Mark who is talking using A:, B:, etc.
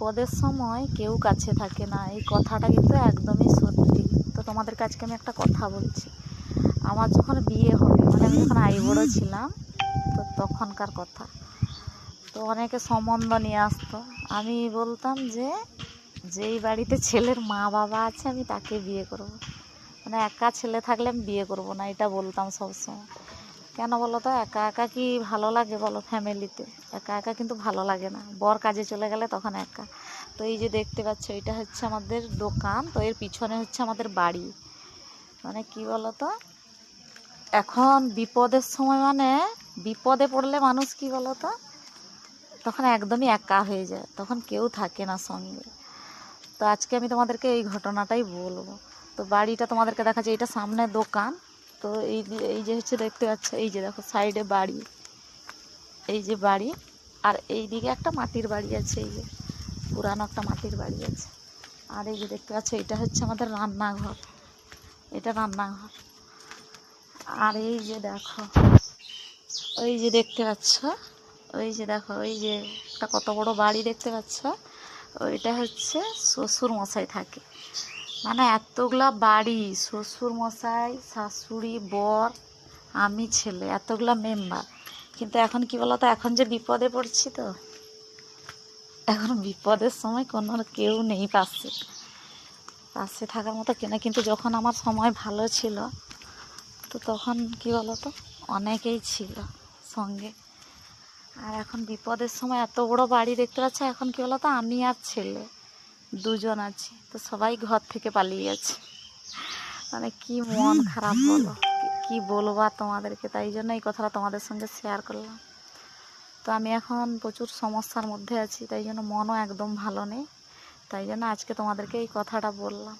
A: বিপদের সময় কেউ কাছে থাকে না, এই কথাটা কিন্তু একদমই সত্যি। তো তোমাদের কাছে আমি একটা কথা বলছি। আমার যখন বিয়ে হবে, মানে আমি যখন আইবুড়ো ছিলাম, তো তখনকার কথা। তো অনেকে সম্বন্ধ নিয়ে আসতো, আমি বলতাম যে যেই বাড়িতে ছেলের মা বাবা আছে আমি তাকে বিয়ে করব। মানে একা ছেলে থাকলে আমি বিয়ে করব না, এটা বলতাম সবসময়। কেন বলো তো, একা একা কি ভালো লাগে বলো? ফ্যামিলিতে একা একা কিন্তু ভালো লাগে না, বর কাজে চলে গেলে তখন একা। তো এই যে দেখতে পাচ্ছ, এটা হচ্ছে আমাদের দোকান, তো এর পিছনে হচ্ছে আমাদের বাড়ি। মানে কি বলো তো, এখন বিপদের সময়, মানে বিপদে পড়লে মানুষ কি বলো তো, তখন একদমই একা হয়ে যায়, তখন কেউ থাকে না সঙ্গে। তো আজকে আমি তোমাদেরকে এই ঘটনাটাই বলবো। তো বাড়িটা তোমাদেরকে দেখাচ্ছি, এটা সামনে দোকান। তো এই যে হচ্ছে দেখতে পাচ্ছ, এই যে দেখো সাইডে বাড়ি, এই যে বাড়ি, আর এই দিকে একটা মাটির বাড়ি আছে, এই যে পুরানো একটা মাটির বাড়ি আছে। আর এই যে দেখতে পাচ্ছ, এটা হচ্ছে আমাদের রান্নাঘর, এটা রান্নাঘর। আর এই যে দেখো, ওই যে দেখতে পাচ্ছ, ওই যে দেখো, ওই যে একটা কত বড় বাড়ি দেখতে পাচ্ছ, ওইটা হচ্ছে শ্বশুর মশাই থাকে। মানে এতগুলা বাড়ি, শ্বশুর মশাই, শাশুড়ি, বর, আমি, ছেলে, এতগুলা মেম্বার। কিন্তু এখন কি বলতো, এখন যে বিপদে পড়ছি, তো এখন বিপদের সময় কোনো কেউ নেই পাশে, পাশে থাকার মতো কেনা। কিন্তু যখন আমার সময় ভালো ছিল, তো তখন কি বলতো, অনেকেই ছিল সঙ্গে। আর এখন বিপদের সময় এত বড় বাড়ি দেখতে পাচ্ছ, এখন কি বলতো, আমি আর ছেলে দুজন আছি, তো সবাই ঘর থেকে পালিয়ে গেছে। মানে কি মন খারাপ বলো, কি বলবো আর তোমাদেরকে। তাই জন্য এই কথাটা তোমাদের সঙ্গে শেয়ার করলাম। তো আমি এখন প্রচুর সমস্যার মধ্যে আছি, তাই জন্য মনও একদম ভালো নেই। তাই জন্য আজকে তোমাদেরকে এই কথাটা বললাম।